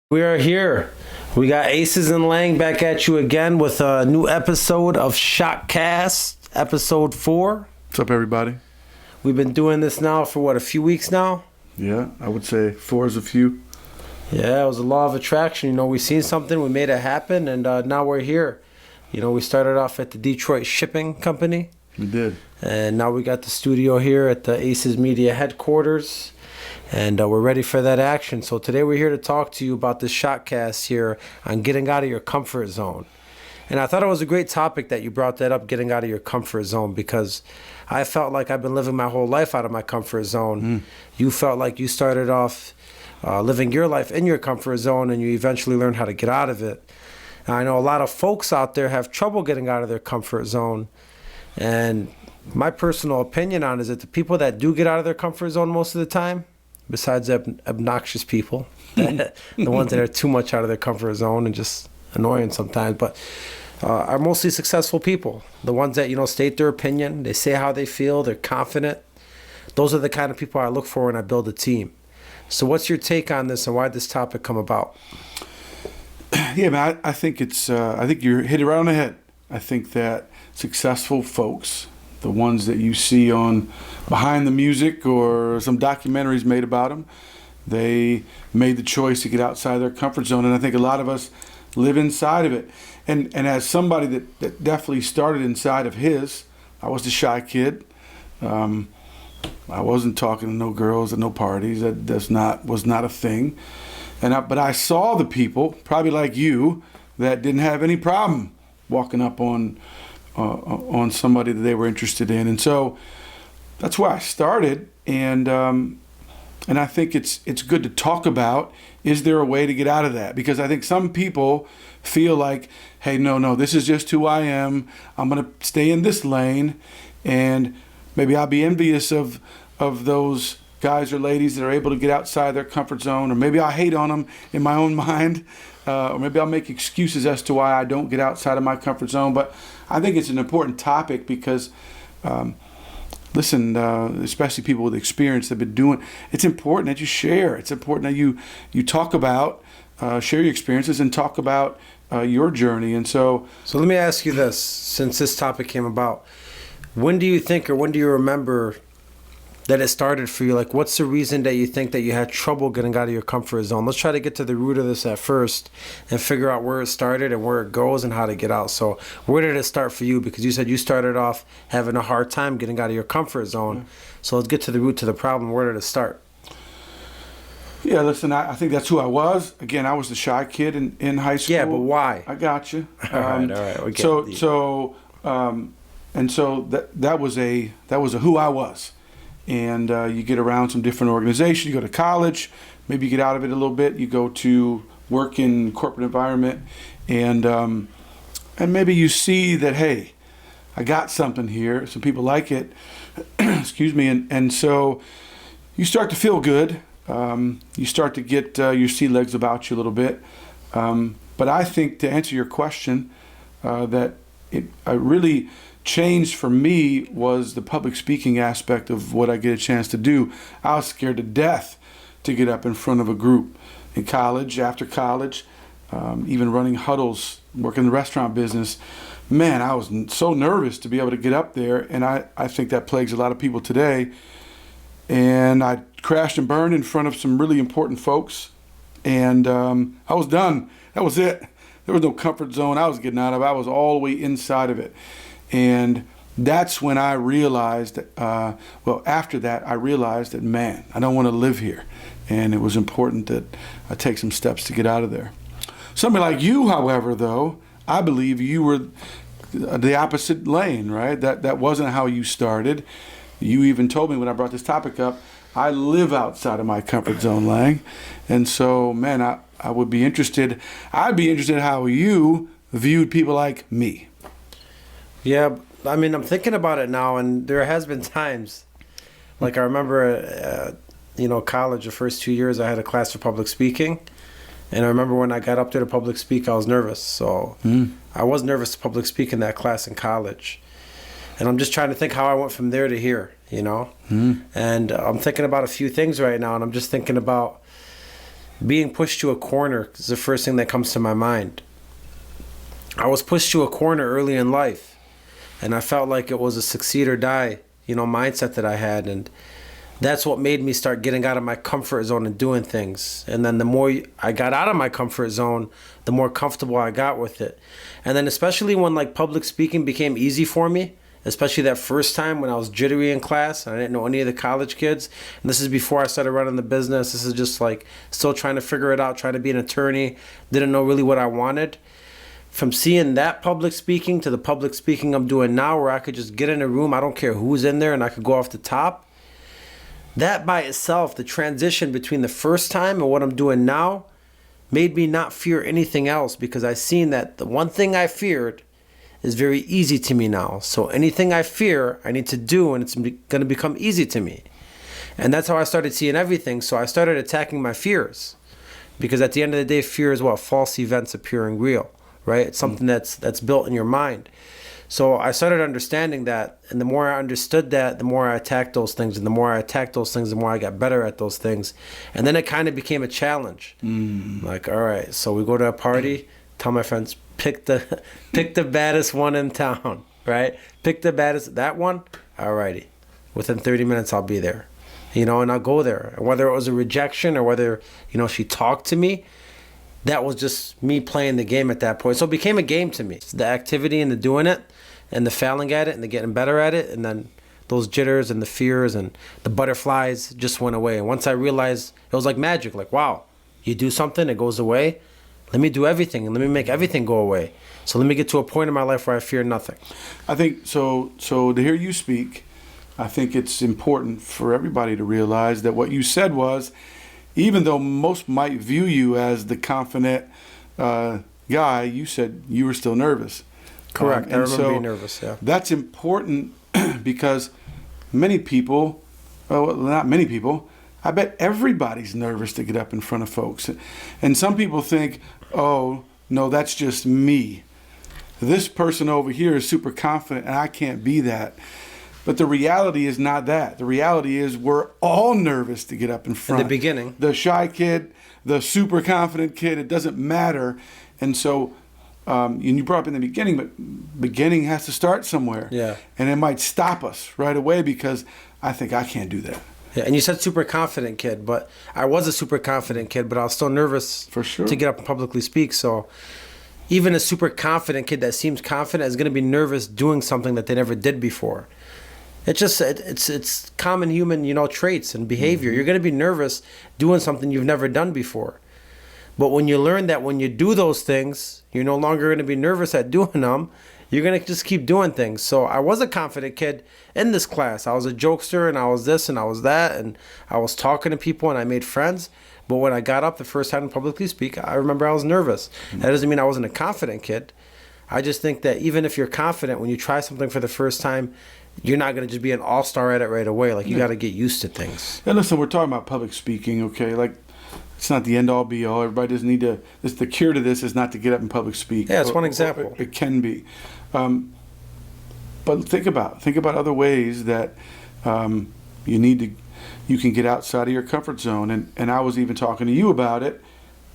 We are here. We got Acez and Lang back at you again with a new episode of ShotCast, episode 4. What's up, everybody? We've been doing this now for a few weeks now? Yeah, I would say 4 is a few. Yeah, it was a law of attraction. We seen something, we made it happen, and now we're here. We started off at the Detroit Shipping Company. We did. And now we got the studio here at the Acez Media headquarters. And we're ready for that action. So today we're here to talk to you about this shotcast here on getting out of your comfort zone. And I thought it was a great topic that you brought that up, getting out of your comfort zone, because I felt like I've been living my whole life out of my comfort zone. You felt like you started off living your life in your comfort zone, and you eventually learned how to get out of it. And I know a lot of folks out there have trouble getting out of their comfort zone. And my personal opinion on it is that the people that do get out of their comfort zone most of the time, besides obnoxious people, the ones that are too much out of their comfort zone and just annoying sometimes, but are mostly successful people. The ones that, state their opinion, they say how they feel, they're confident. Those are the kind of people I look for when I build a team. So what's your take on this and why did this topic come about? Yeah, man, I think I think you hit it right on the head. I think that successful folks, the ones that you see on Behind the Music or some documentaries made about them, they made the choice to get outside their comfort zone. And I think a lot of us live inside of it. And as somebody that definitely started inside of his, I was the shy kid. I wasn't talking to no girls at no parties. That was not a thing. But I saw the people, probably like you, that didn't have any problem walking up on somebody that they were interested in. And so that's where I started, and I think it's good to talk about, is there a way to get out of that? Because I think some people feel like, hey, no, this is just who I am. I'm going to stay in this lane, and maybe I'll be envious of those guys or ladies that are able to get outside their comfort zone, or maybe I'll hate on them in my own mind, or maybe I'll make excuses as to why I don't get outside of my comfort zone. But I think it's an important topic because listen, especially people with experience that have been doing, it's important that you share. It's important that you talk about, share your experiences and talk about your journey. And so let me ask you this, since this topic came about, when do you think, or when do you remember that it started for you? Like, what's the reason that you think that you had trouble getting out of your comfort zone? Let's try to get to the root of this at first and figure out where it started and where it goes and how to get out. So where did it start for you? Because you said you started off having a hard time getting out of your comfort zone. So let's get to the root to the problem. Where did it start? Yeah, listen, I think that's who I was. Again, I was the shy kid in high school. Yeah, but why? I got you. All right. That was a who I was. And you get around some different organizations. You go to college, maybe you get out of it a little bit. You go to work in corporate environment, and maybe you see that, hey, I got something here. Some people like it. Excuse me. And so you start to feel good. You start to get your sea legs about you a little bit. But I think, to answer your question, that it really changed for me was the public speaking aspect of what I get a chance to do. I was scared to death to get up in front of a group in college, after college, even running huddles, working in the restaurant business. Man, I was so nervous to be able to get up there, and I think that plagues a lot of people today. And I crashed and burned in front of some really important folks, and I was done. That was it. There was no comfort zone I was getting out of. I was all the way inside of it. And that's when I realized, after that, I realized that, man, I don't want to live here. And it was important that I take some steps to get out of there. Somebody like you, however, though, I believe you were the opposite lane, right? That wasn't how you started. You even told me when I brought this topic up, I live outside of my comfort zone, Lang. And so, man, I'd be interested how you viewed people like me. Yeah, I mean, I'm thinking about it now, and there has been times, like I remember, college, the first 2 years, I had a class for public speaking, and I remember when I got up there to public speak, I was nervous. So I was nervous to public speak in that class in college, and I'm just trying to think how I went from there to here, and I'm thinking about a few things right now, and I'm just thinking about, Being pushed to a corner is the first thing that comes to my mind. I was pushed to a corner early in life, and I felt like it was a succeed or die, mindset that I had, and that's what made me start getting out of my comfort zone and doing things. And then the more I got out of my comfort zone, the more comfortable I got with it. And then especially when like public speaking became easy for me, especially that first time when I was jittery in class and I didn't know any of the college kids. And this is before I started running the business. This is just like still trying to figure it out, trying to be an attorney, didn't know really what I wanted. From seeing that public speaking to the public speaking I'm doing now, where I could just get in a room, I don't care who's in there, and I could go off the top. That by itself, the transition between the first time and what I'm doing now, made me not fear anything else, because I seen that the one thing I feared is very easy to me now. So anything I fear, I need to do, and it's going to become easy to me. And that's how I started seeing everything. So I started attacking my fears, because at the end of the day, fear is what? False events appearing real, right? It's something that's built in your mind. So I started understanding that, and the more I understood that, the more I attacked those things, and the more I attacked those things, the more I got better at those things. And then it kind of became a challenge. Like, all right, so we go to a party, tell my friends, pick the baddest one in town, right? Pick the baddest, that one, all righty. Within 30 minutes, I'll be there, and I'll go there. And whether it was a rejection or whether, she talked to me, that was just me playing the game at that point. So it became a game to me. The activity and the doing it and the failing at it and the getting better at it, and then those jitters and the fears and the butterflies just went away. And once I realized, it was like magic. Like, wow, you do something, it goes away. Let me do everything and let me make everything go away. So let me get to a point in my life where I fear nothing. I think so to hear you speak, I think it's important for everybody to realize that what you said was, even though most might view you as the confident guy, you said you were still nervous. Correct. I remember being nervous, yeah. That's important because many people, well, not many people, I bet everybody's nervous to get up in front of folks. And some people think, oh, no, that's just me. This person over here is super confident and I can't be that. But the reality is not that. The reality is we're all nervous to get up in front. In the beginning. The shy kid, the super confident kid, it doesn't matter. And so, and you brought up in the beginning, but beginning has to start somewhere. Yeah. And it might stop us right away because I think I can't do that. Yeah, and you said super confident kid, but I was a super confident kid, but I was still nervous For sure. to get up and publicly speak. So even a super confident kid that seems confident is going to be nervous doing something that they never did before. It's just it's common human traits and behavior. You're going to be nervous doing something you've never done before. But when you learn that when you do those things, you're no longer going to be nervous at doing them. You're going to just keep doing things. So I was a confident kid in this class. I was a jokester and I was this and I was that. And I was talking to people and I made friends. But when I got up the first time to publicly speak, I remember I was nervous. That doesn't mean I wasn't a confident kid. I just think that even if you're confident, when you try something for the first time, you're not going to just be an all-star at it right away. Like, you got to get used to things. And listen, we're talking about public speaking, okay? Like, it's not the end-all, be-all. Everybody doesn't need to... The cure to this is not to get up and public speak. Yeah, it's one example. It can be. But think about other ways that you can get outside of your comfort zone. And I was even talking to you about it.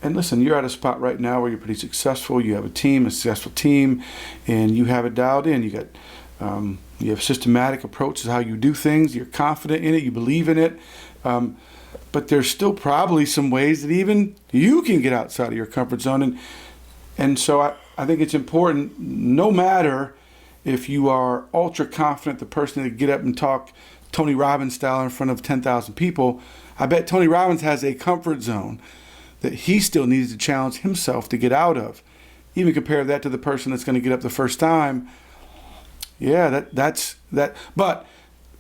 And listen, you're at a spot right now where you're pretty successful. You have a successful team, and you have it dialed in. You have systematic approaches how you do things. You're confident in it. You believe in it. But there's still probably some ways that even you can get outside of your comfort zone. And so I think it's important, no matter if you are ultra confident, the person that get up and talk Tony Robbins style in front of 10,000 people, I bet Tony Robbins has a comfort zone that he still needs to challenge himself to get out of. Even compare that to the person that's going to get up the first time. Yeah, that's that. But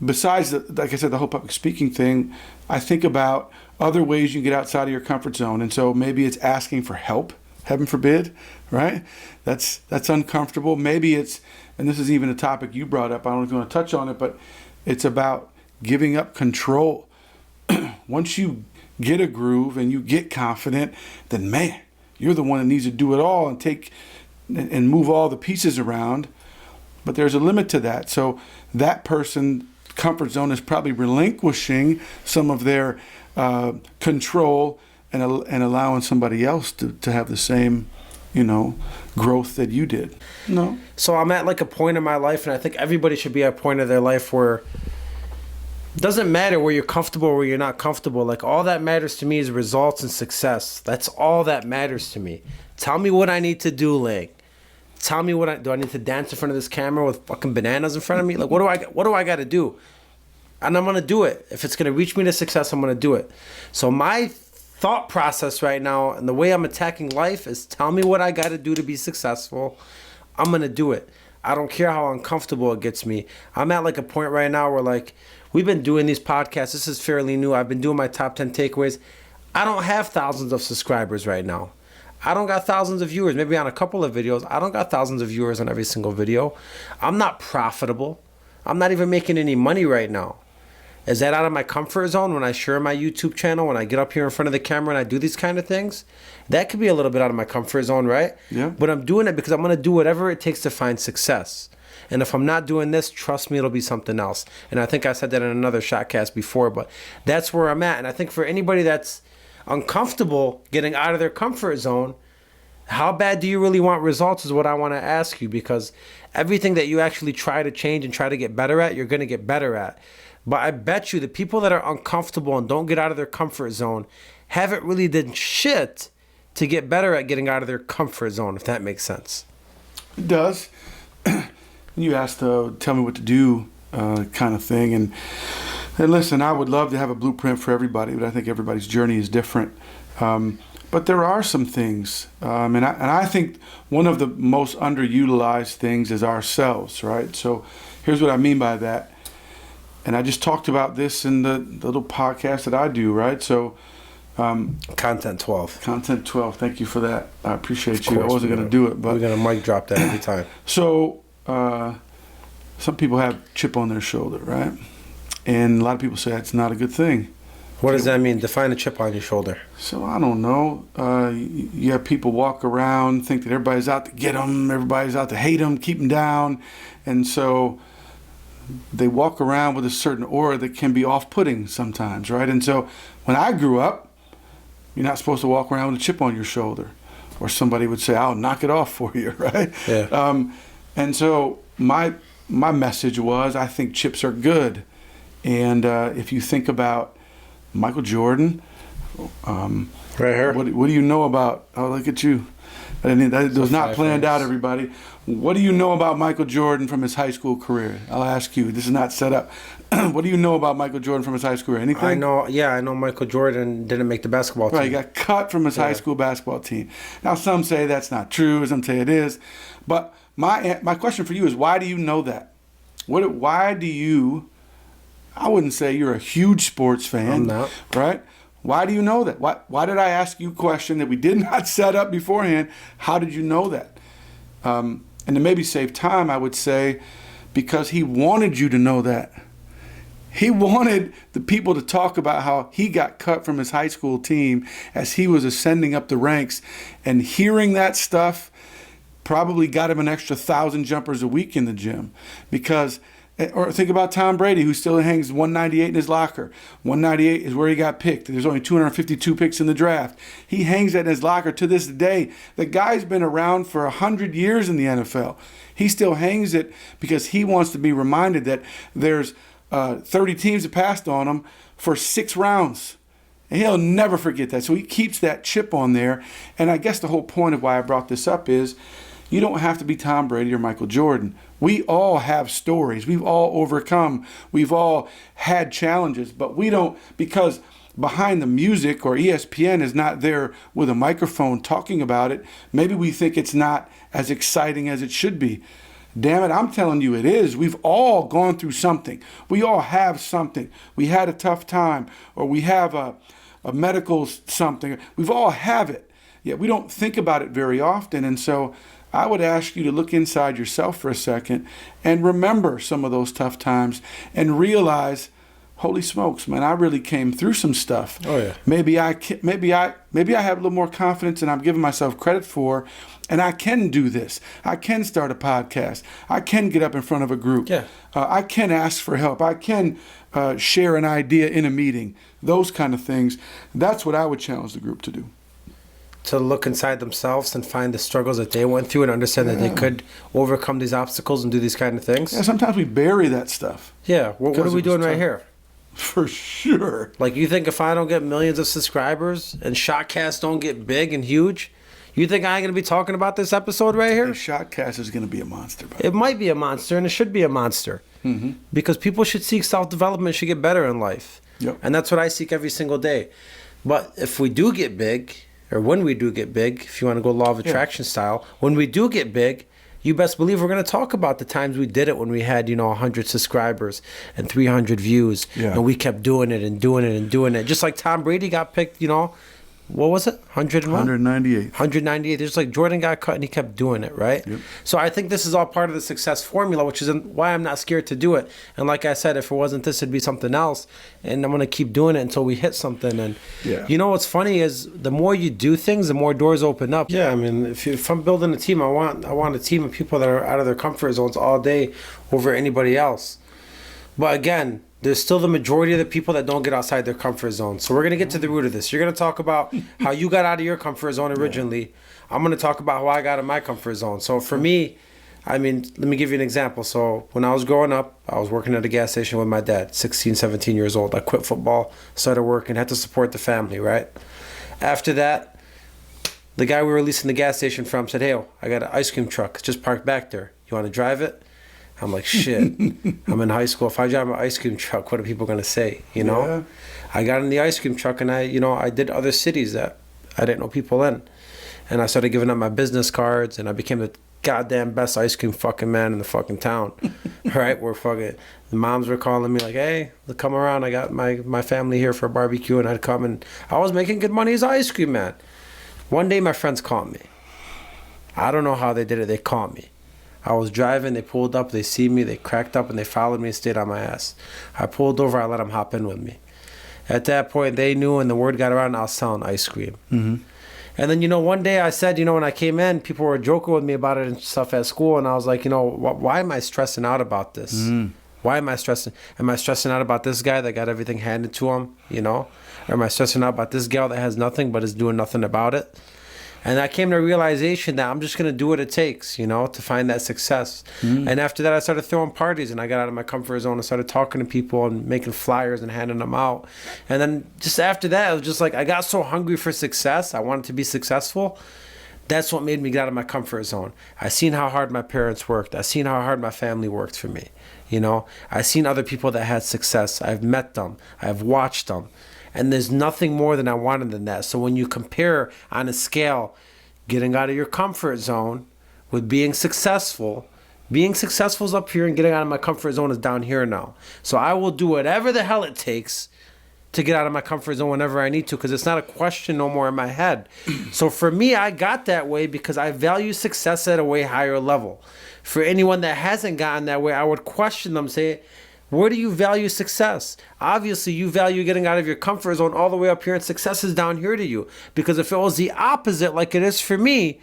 besides, like I said, the whole public speaking thing, I think about other ways you can get outside of your comfort zone. And so maybe it's asking for help, heaven forbid, right? That's uncomfortable. Maybe it's, and this is even a topic you brought up, I don't know if you want to touch on it, but it's about giving up control. Once you get a groove and you get confident, then man, you're the one that needs to do it all and take and move all the pieces around. But there's a limit to that. So that person's comfort zone is probably relinquishing some of their control and allowing somebody else to have the same, growth that you did. No. So I'm at like a point in my life, and I think everybody should be at a point of their life where it doesn't matter where you're comfortable or where you're not comfortable. Like, all that matters to me is results and success. That's all that matters to me. Tell me what I need to do, Lang. Tell me do I need to dance in front of this camera with fucking bananas in front of me? Like, what do I got to do? And I'm going to do it. If it's going to reach me to success, I'm going to do it. So my thought process right now and the way I'm attacking life is, tell me what I got to do to be successful. I'm going to do it. I don't care how uncomfortable it gets me. I'm at like a point right now where, like, we've been doing these podcasts. This is fairly new. I've been doing my top 10 takeaways. I don't have thousands of subscribers right now. I don't got thousands of viewers. Maybe on a couple of videos. I don't got thousands of viewers on every single video. I'm not profitable. I'm not even making any money right now. Is that out of my comfort zone when I share my YouTube channel, when I get up here in front of the camera and I do these kind of things? That could be a little bit out of my comfort zone, right? Yeah. But I'm doing it because I'm going to do whatever it takes to find success. And if I'm not doing this, trust me, it'll be something else. And I think I said that in another ShotCast before, but that's where I'm at. And I think for anybody that's uncomfortable getting out of their comfort zone, how bad do you really want results is what I want to ask you, because everything that you actually try to change and try to get better at, you're going to get better at. But I bet you the people that are uncomfortable and don't get out of their comfort zone haven't really done shit to get better at getting out of their comfort zone, if that makes sense. It does. You asked to tell me what to do kind of thing. And listen, I would love to have a blueprint for everybody, but I think everybody's journey is different. But there are some things, and I think one of the most underutilized things is ourselves, right? So here's what I mean by that. And I just talked about this in the little podcast that I do, right? So Content 12. Content 12, thank you for that. I appreciate you. I course, wasn't going to do it, but we're going to mic drop that every time. So some people have chip on their shoulder, right? And a lot of people say that's not a good thing. What does that mean? Define a chip on your shoulder. So I don't know. You have people walk around, think that everybody's out to get them, everybody's out to hate them, keep them down. And so they walk around with a certain aura that can be off-putting sometimes, right? And so when I grew up, you're not supposed to walk around with a chip on your shoulder. Or somebody would say, I'll knock it off for you, right? Yeah. And so my message was, I think chips are good. And if you think about Michael Jordan, right here. What do you know about? Oh, look at you! That was not planned out, everybody. What do you know about Michael Jordan from his high school career? I'll ask you. This is not set up. What do you know about Michael Jordan from his high school career? Anything? I know Michael Jordan didn't make the basketball team. Right, he got cut from his high school basketball team. Now, some say that's not true. Some say it is. But my question for you is, why do you know that? Why do you? I wouldn't say you're a huge sports fan. I'm not. Right? Why do you know that? Why did I ask you a question that we did not set up beforehand? How did you know that? And to maybe save time, I would say because he wanted you to know that. He wanted the people to talk about how he got cut from his high school team as he was ascending up the ranks. And hearing that stuff probably got him an extra 1,000 jumpers a week in the gym. Because, or think about Tom Brady, who still hangs 198 in his locker. 198 is where he got picked. There's only 252 picks in the draft. He hangs that in his locker to this day. The guy's been around for 100 years in the NFL. He still hangs it because he wants to be reminded that there's 30 teams that passed on him for 6 rounds. And he'll never forget that. So he keeps that chip on there. And I guess the whole point of why I brought this up is you don't have to be Tom Brady or Michael Jordan. We all have stories. We've all overcome. We've all had challenges. But we don't, because behind the music or ESPN is not there with a microphone talking about it, maybe we think it's not as exciting as it should be. Damn it, I'm telling you it is. We've all gone through something. We all have something. We had a tough time, or we have a medical something. We've all have it. Yet we don't think about it very often. And so I would ask you to look inside yourself for a second and remember some of those tough times and realize, holy smokes, man, I really came through some stuff. Oh yeah. Maybe I have a little more confidence than I'm giving myself credit for, and I can do this. I can start a podcast. I can get up in front of a group. Yeah. I can ask for help. I can share an idea in a meeting. Those kind of things. That's what I would challenge the group to do. To look inside themselves and find the struggles that they went through and understand that they could overcome these obstacles and do these kind of things. Yeah, sometimes we bury that stuff. Yeah. What are we doing right here? For sure. Like, you think if I don't get millions of subscribers and ShotCast don't get big and huge, you think I ain't going to be talking about this episode right here? The ShotCast is going to be a monster. It might be a monster, and it should be a monster. Mm-hmm. Because people should seek self-development, should get better in life. Yep. And that's what I seek every single day. But if we do get big, or when we do get big, if you want to go law of attraction style, when we do get big, you best believe we're going to talk about the times we did it when we had, 100 subscribers and 300 views. Yeah. And we kept doing it and doing it and doing it. Just like Tom Brady got picked, what was it? 198. 198. Just like Jordan got cut and he kept doing it, right? Yep. So I think this is all part of the success formula, which is why I'm not scared to do it. And like I said, if it wasn't this, it'd be something else. And I'm going to keep doing it until we hit something. And what's funny is the more you do things, the more doors open up. Yeah, I mean, if I'm building a team, I want a team of people that are out of their comfort zones all day over anybody else. But again, there's still the majority of the people that don't get outside their comfort zone. So we're going to get to the root of this. You're going to talk about how you got out of your comfort zone originally. Yeah. I'm going to talk about how I got in my comfort zone. So for me, I mean, let me give you an example. So when I was growing up, I was working at a gas station with my dad, 16, 17 years old. I quit football, started working, had to support the family, right? After that, the guy we were leasing the gas station from said, hey, I got an ice cream truck. It's just parked back there. You want to drive it? I'm like, shit, I'm in high school. If I drive my ice cream truck, what are people going to say, Yeah. I got in the ice cream truck and I did other cities that I didn't know people in. And I started giving up my business cards and I became the goddamn best ice cream fucking man in the fucking town. Right? The moms were calling me like, hey, come around. I got my family here for a barbecue, and I'd come, and I was making good money as an ice cream man. One day my friends called me. I don't know how they did it. They called me. I was driving, they pulled up, they see me, they cracked up, and they followed me and stayed on my ass. I pulled over, I let them hop in with me. At that point, they knew, and the word got around, I was selling ice cream. Mm-hmm. And then, one day I said, when I came in, people were joking with me about it and stuff at school, and I was like, why am I stressing out about this? Mm-hmm. Why am I stressing? Am I stressing out about this guy that got everything handed to him, Or am I stressing out about this gal that has nothing but is doing nothing about it? And I came to a realization that I'm just going to do what it takes, to find that success. Mm. And after that, I started throwing parties, and I got out of my comfort zone and started talking to people and making flyers and handing them out. And then just after that, it was just like I got so hungry for success. I wanted to be successful. That's what made me get out of my comfort zone. I seen how hard my parents worked. I seen how hard my family worked for me. I seen other people that had success. I've met them. I've watched them. And there's nothing more than I wanted than that. So when you compare on a scale, getting out of your comfort zone with being successful is up here and getting out of my comfort zone is down here now. So I will do whatever the hell it takes to get out of my comfort zone whenever I need to, because it's not a question no more in my head. So for me, I got that way because I value success at a way higher level. For anyone that hasn't gotten that way, I would question them, say, where do you value success? Obviously, you value getting out of your comfort zone all the way up here, and success is down here to you. Because if it was the opposite, like it is for me,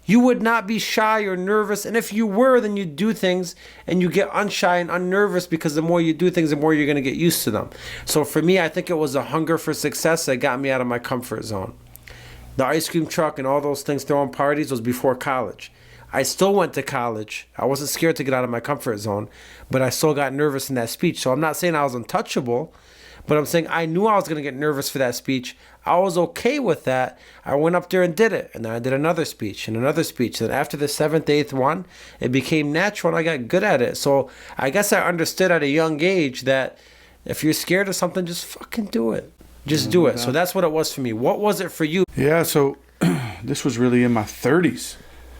you would not be shy or nervous. And if you were, then you'd do things and you get unshy and unnervous, because the more you do things, the more you're going to get used to them. So for me, I think it was a hunger for success that got me out of my comfort zone. The ice cream truck and all those things, throwing parties, was before college. I still went to college. I wasn't scared to get out of my comfort zone, but I still got nervous in that speech. So I'm not saying I was untouchable, but I'm saying I knew I was going to get nervous for that speech. I was okay with that. I went up there and did it. And then I did another speech and another speech. And after the 7th, 8th one, it became natural and I got good at it. So I guess I understood at a young age that if you're scared of something, just fucking do it. Just do it. So that's what it was for me. What was it for you? Yeah, so this was really in my 30s.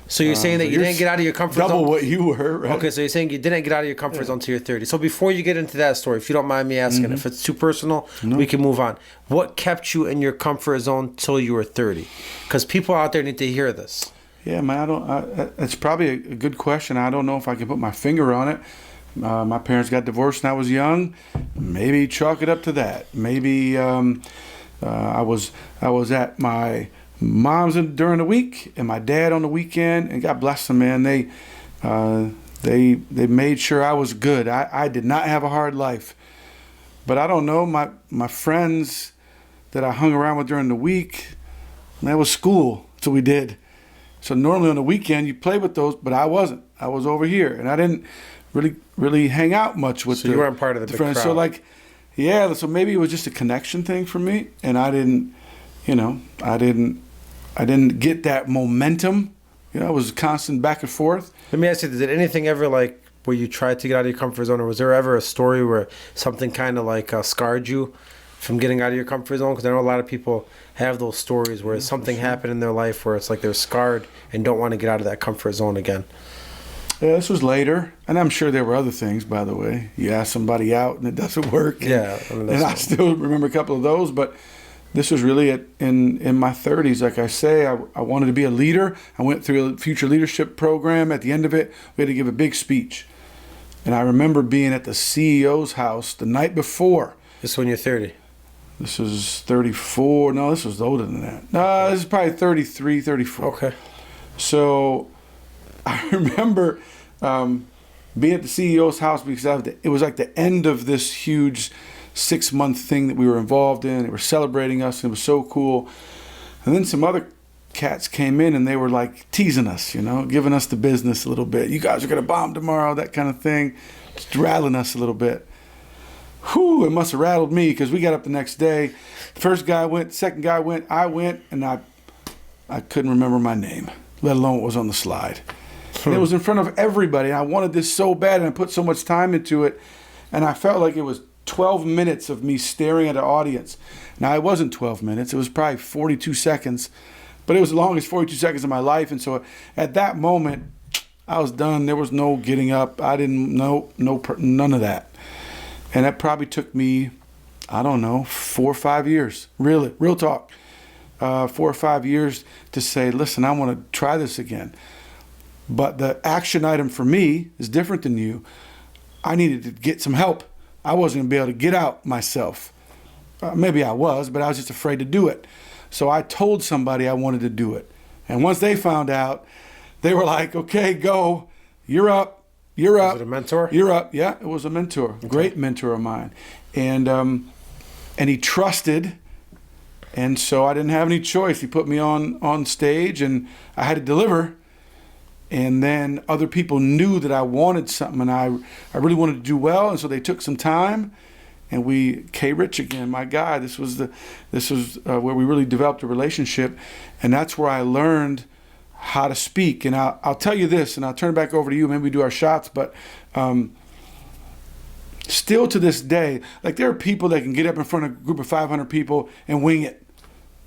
So you're saying that you didn't get out of your comfort zone? Double what you were, right? Okay, so you're saying you didn't get out of your comfort zone until you're 30. So before you get into that story, if you don't mind me asking, if it's too personal, we can move on. What kept you in your comfort zone till you were 30? Because people out there need to hear this. Yeah, man, it's probably a good question. I don't know if I can put my finger on it. My parents got divorced when I was young. Maybe chalk it up to that. Maybe I was at my mom's during the week and my dad on the weekend, and God bless them, man. They made sure I was good. I did not have a hard life, but I don't know, my friends that I hung around with during the week, that was school. That's what we did. So normally on the weekend you play with those, but I wasn't. I was over here, and I didn't really hang out much with. So you weren't part of the big friends. crowd. So like, yeah. So maybe it was just a connection thing for me, and I didn't get that momentum. You know, it was constant back and forth. Let me ask you, did anything ever like where you tried to get out of your comfort zone, or was there ever a story where something kind of like scarred you from getting out of your comfort zone? Because I know a lot of people have those stories where something happened in their life where it's like they're scarred and don't want to get out of that comfort zone again. Yeah, this was later, and I'm sure there were other things, by the way. You ask somebody out and it doesn't work. Yeah. And I still remember a couple of those, but this was really in my 30s. Like I say, I wanted to be a leader. I went through a future leadership program. At the end of it, we had to give a big speech. And I remember being at the CEO's house the night before. This is when you're 30. This was 34. No, this was older than that. No, this is probably 33, 34. Okay. So I remember being at the CEO's house because it was like the end of this huge 6-month thing that we were involved in. They were celebrating us, and it was so cool. And then some other cats came in, and they were like teasing us, you know, giving us the business a little bit. You guys are going to bomb tomorrow, that kind of thing. Just rattling us a little bit. Whew, it must have rattled me because we got up the next day. First guy went, second guy went, I went, and I couldn't remember my name, let alone what was on the slide. And it was in front of everybody. I wanted this so bad, and I put so much time into it, and I felt like it was 12 minutes of me staring at an audience. Now, it wasn't 12 minutes. It was probably 42 seconds, but it was the longest 42 seconds of my life. And so at that moment, I was done. There was no getting up. I didn't know, none of that. And that probably took me, I don't know, 4 or 5 years, really, real talk, 4 or 5 years to say, listen, I want to try this again. But the action item for me is different than you. I needed to get some help. I wasn't going to be able to get out myself. Maybe I was, but I was just afraid to do it. So I told somebody I wanted to do it. And once they found out, they were like, okay, go. You're up. You're up. Was it a mentor? You're up. Yeah, it was a mentor. Okay. Great mentor of mine. And he trusted. And so I didn't have any choice. He put me on stage, and I had to deliver. And then other people knew that I wanted something, and I really wanted to do well. And so they took some time, and K. Rich again, my guy. This was where we really developed a relationship, and that's where I learned how to speak. And I'll tell you this, and I'll turn it back over to you. Maybe we do our shots, but still to this day, like there are people that can get up in front of a group of 500 people and wing it.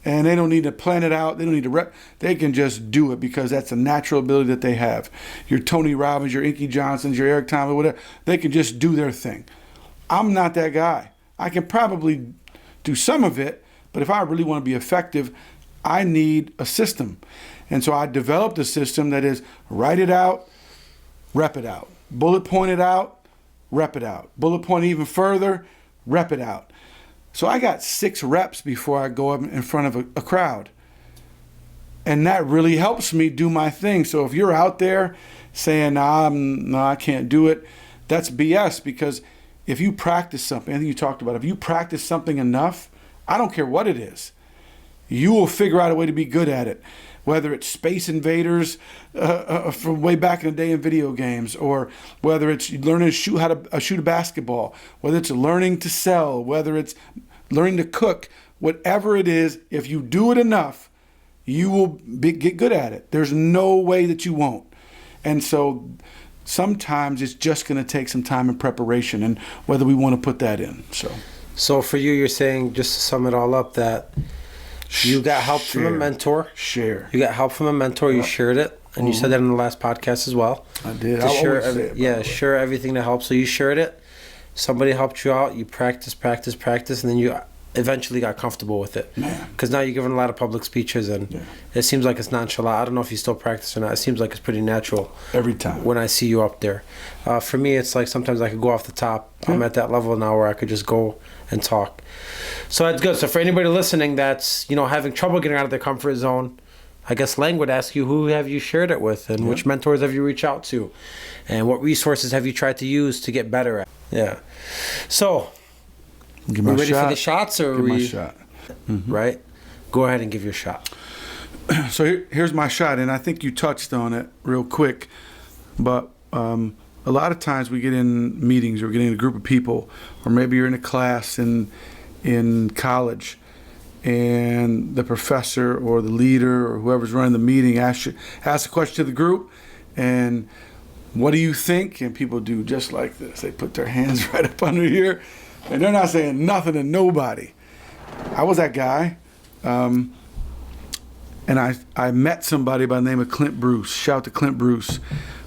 And they don't need to plan it out. They don't need to they can just do it because that's a natural ability that they have. Your Tony Robbins, your Inky Johnsons, your Eric Thomas, whatever. They can just do their thing. I'm not that guy. I can probably do some of it, but if I really want to be effective, I need a system. And so I developed a system that is write it out, rep it out. Bullet point it out, rep it out. Bullet point even further, rep it out. So I got 6 reps before I go up in front of a crowd. And that really helps me do my thing. So if you're out there saying, no, I can't do it, that's BS. Because if you practice something, I think you talked about, if you practice something enough, I don't care what it is, you will figure out a way to be good at it. Whether it's Space Invaders from way back in the day in video games, or whether it's learning to shoot how to shoot a basketball, whether it's learning to sell, whether it's learning to cook, whatever it is, if you do it enough, you will get good at it. There's no way that you won't. And so sometimes it's just going to take some time and preparation, and whether we want to put that in. So for you, you're saying, just to sum it all up, that you got help from a mentor. You got help from a mentor. You shared it, and you said that in the last podcast as well. I did. Share everything that helps. So you shared it. Somebody helped you out. You practice, and then you eventually got comfortable with it. Man. Because now you're giving a lot of public speeches, and it seems like it's nonchalant. I don't know if you still practice or not. It seems like it's pretty natural Every time. when I see you up there. For me, it's like sometimes I could go off the top. I'm at that level now where I could just go and talk. So that's good. So for anybody listening that's, having trouble getting out of their comfort zone, I guess Lang would ask you, who have you shared it with, and which mentors have you reached out to, and what resources have you tried to use to get better at? Yeah. So, Give we my ready shot. for the shots, or Give we? my shot. Right. Go ahead and give your shot. So here's my shot, and I think you touched on it real quick, but a lot of times we get in meetings or get in a group of people, or maybe you're in a class in college, and the professor or the leader or whoever's running the meeting asks a question to the group, and what do you think? And people do just like this. They put their hands right up under here, and they're not saying nothing to nobody. I was that guy. And I met somebody by the name of Clint Bruce. Shout out to Clint Bruce,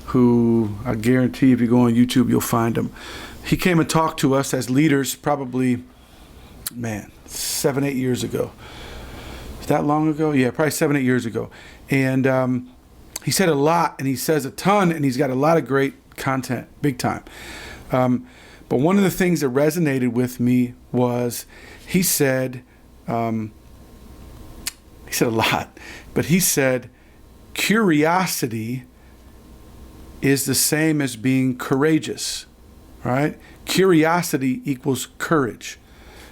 who I guarantee if you go on YouTube, you'll find him. He came and talked to us as leaders probably, 7-8 years ago. Is that long ago? Yeah, probably 7-8 years ago. And he said a lot, and he says a ton, and he's got a lot of great content, big time. But one of the things that resonated with me was he said a lot, but he said curiosity is the same as being courageous, right? Curiosity equals courage.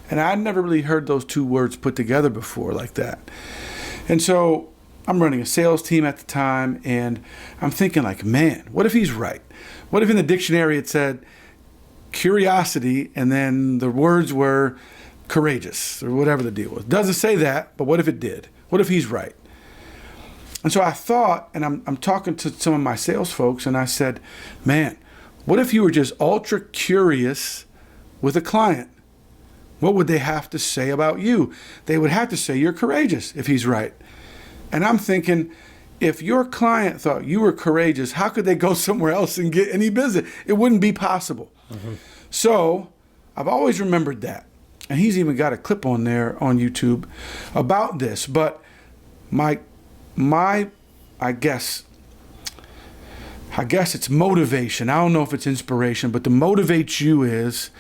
And I'd never really heard those two words put together before like that. And so I'm running a sales team at the time, and I'm thinking like, man, what if he's right? What if in the dictionary it said curiosity and then the words were courageous or whatever the deal was? Doesn't say that, but what if it did? What if he's right? And so I thought, and I'm talking to some of my sales folks, and I said, man, what if you were just ultra curious with a client? What would they have to say about you? They would have to say you're courageous if he's right. And I'm thinking, if your client thought you were courageous, how could they go somewhere else and get any business? It wouldn't be possible. So I've always remembered that. And he's even got a clip on there on YouTube about this. But my I guess it's motivation. I don't know if it's inspiration, but to motivate you is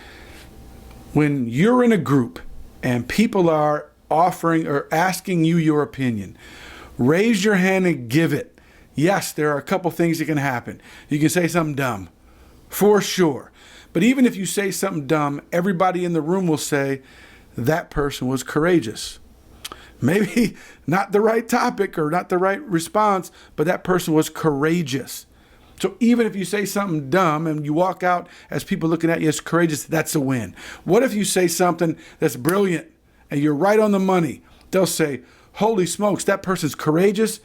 when you're in a group and people are offering or asking you your opinion, raise your hand and give it. Yes, there are a couple things that can happen. You can say something dumb, for sure. But even if you say something dumb, everybody in the room will say that person was courageous. Maybe not the right topic or not the right response, but that person was courageous. So even if you say something dumb and you walk out as people looking at you as courageous, that's a win. What if you say something that's brilliant and you're right on the money? They'll say, holy smokes, that person's courageous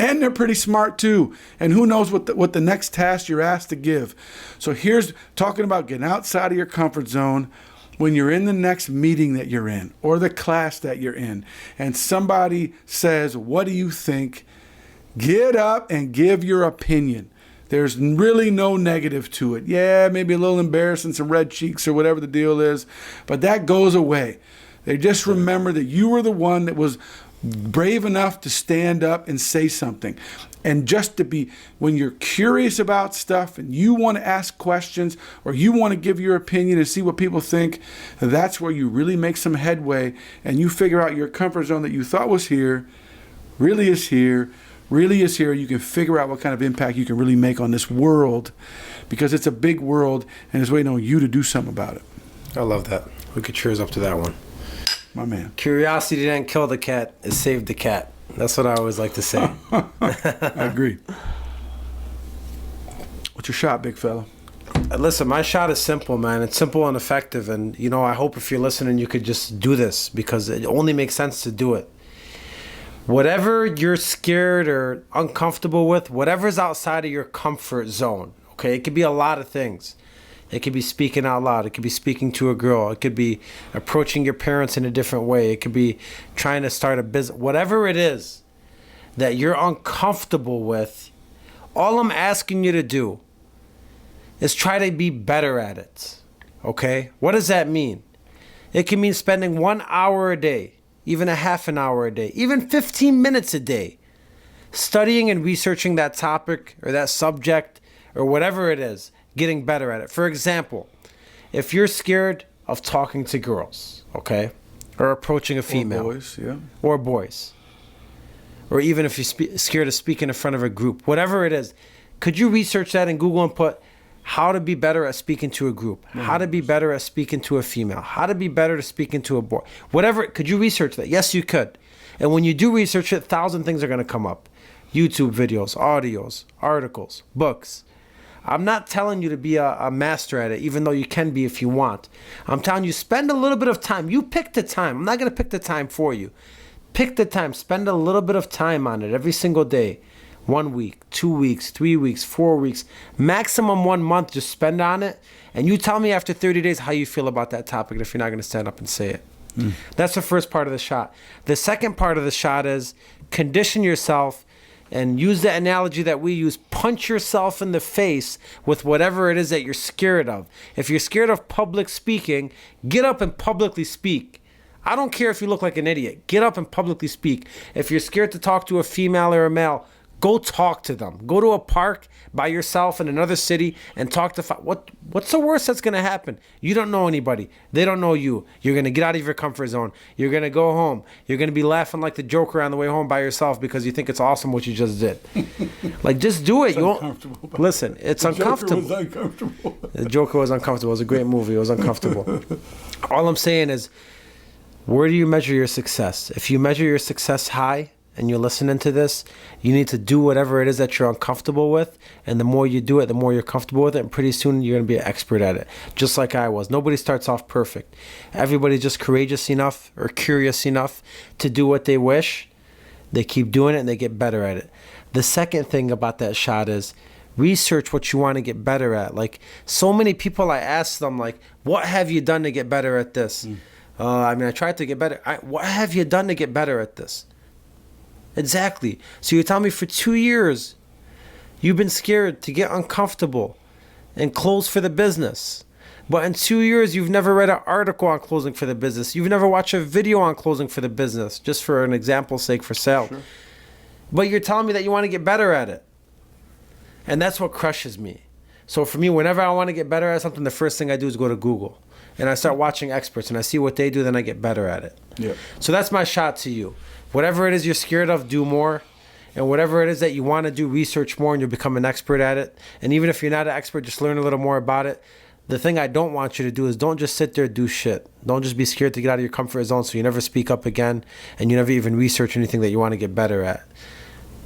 and they're pretty smart too. And who knows what the next task you're asked to give. So here's talking about getting outside of your comfort zone. When you're in the next meeting that you're in or the class that you're in and somebody says, what do you think? Get up and give your opinion. There's really no negative to it. Yeah, maybe a little embarrassing, some red cheeks or whatever the deal is, but that goes away. They just remember that you were the one that was brave enough to stand up and say something. And just to be, when you're curious about stuff and you want to ask questions or you want to give your opinion and see what people think, that's where you really make some headway and you figure out your comfort zone that you thought was here, really is here. Really is here. You can figure out what kind of impact you can really make on this world because it's a big world and it's waiting on you to do something about it. I love that. We could cheers up to that one. My man. Curiosity didn't kill the cat, it saved the cat. That's what I always like to say. I agree. What's your shot, big fella? Listen, my shot is simple, man. It's simple and effective. And, I hope if you're listening, you could just do this because it only makes sense to do it. Whatever you're scared or uncomfortable with, whatever's outside of your comfort zone, okay? It could be a lot of things. It could be speaking out loud. It could be speaking to a girl. It could be approaching your parents in a different way. It could be trying to start a business. Whatever it is that you're uncomfortable with, all I'm asking you to do is try to be better at it, okay? What does that mean? It can mean spending 1 hour a day, even a half an hour a day, even 15 minutes a day, studying and researching that topic or that subject or whatever it is, getting better at it. For example, if you're scared of talking to girls, okay, or approaching a female, Or boys, yeah. or boys, or even if you're scared of speaking in front of a group, whatever it is, could you research that in Google and put how to be better at speaking to a group, how to be better at speaking to a female, how to be better at speaking to a boy, whatever? Could you research that? Yes, you could. And when you do research it, 1,000 things are going to come up. YouTube videos, audios, articles, books. I'm not telling you to be a master at it, even though you can be if you want. I'm telling you, spend a little bit of time. You pick the time. I'm not going to pick the time for you. Pick the time. Spend a little bit of time on it every single day. 1 week, 2 weeks, 3 weeks, 4 weeks, maximum 1 month. Just spend on it. And you tell me after 30 days how you feel about that topic and if you're not going to stand up and say it. That's the first part of the shot. The second part of the shot is condition yourself and use the analogy that we use. Punch yourself in the face with whatever it is that you're scared of. If you're scared of public speaking, get up and publicly speak. I don't care if you look like an idiot. Get up and publicly speak. If you're scared to talk to a female or a male, go talk to them. Go to a park by yourself in another city and talk to what's the worst that's going to happen? You don't know anybody. They don't know you. You're going to get out of your comfort zone. You're going to go home. You're going to be laughing like the Joker on the way home by yourself because you think it's awesome what you just did. Like, just do it. It's uncomfortable. Listen, it's uncomfortable. The Joker was uncomfortable. The Joker was uncomfortable. It was a great movie. It was uncomfortable. All I'm saying is, where do you measure your success? If you measure your success high, and you're listening to this, you need to do whatever it is that you're uncomfortable with. And the more you do it, the more you're comfortable with it. And pretty soon you're going to be an expert at it, just like I was. Nobody starts off perfect. Everybody's just courageous enough or curious enough to do what they wish. They keep doing it and they get better at it. The second thing about that shot is research what you want to get better at. Like, so many people, I ask them, like, what have you done to get better at this? I tried to get better. What have you done to get better at this? Exactly. So you tell me for 2 years, you've been scared to get uncomfortable and close for the business. But in 2 years, you've never read an article on closing for the business. You've never watched a video on closing for the business, just for an example's sake for sale. Sure. But you're telling me that you want to get better at it. And that's what crushes me. So for me, whenever I want to get better at something, the first thing I do is go to Google. And I start watching experts and I see what they do, then I get better at it. Yeah. So that's my shot to you. Whatever it is you're scared of, do more. And whatever it is that you want to do, research more and you'll become an expert at it. And even if you're not an expert, just learn a little more about it. The thing I don't want you to do is don't just sit there and do shit. Don't just be scared to get out of your comfort zone so you never speak up again and you never even research anything that you want to get better at.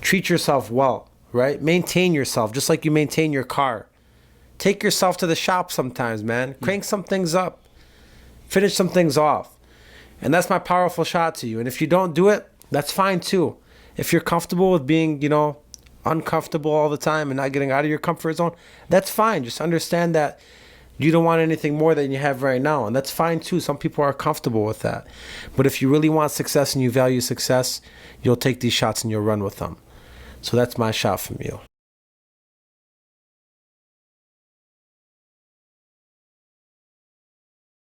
Treat yourself well, right? Maintain yourself just like you maintain your car. Take yourself to the shop sometimes, man. Crank some things up. Finish some things off. And that's my powerful shot to you. And if you don't do it, that's fine too. If you're comfortable with being, uncomfortable all the time and not getting out of your comfort zone, that's fine. Just understand that you don't want anything more than you have right now. And that's fine too. Some people are comfortable with that. But if you really want success and you value success, you'll take these shots and you'll run with them. So that's my shot from you.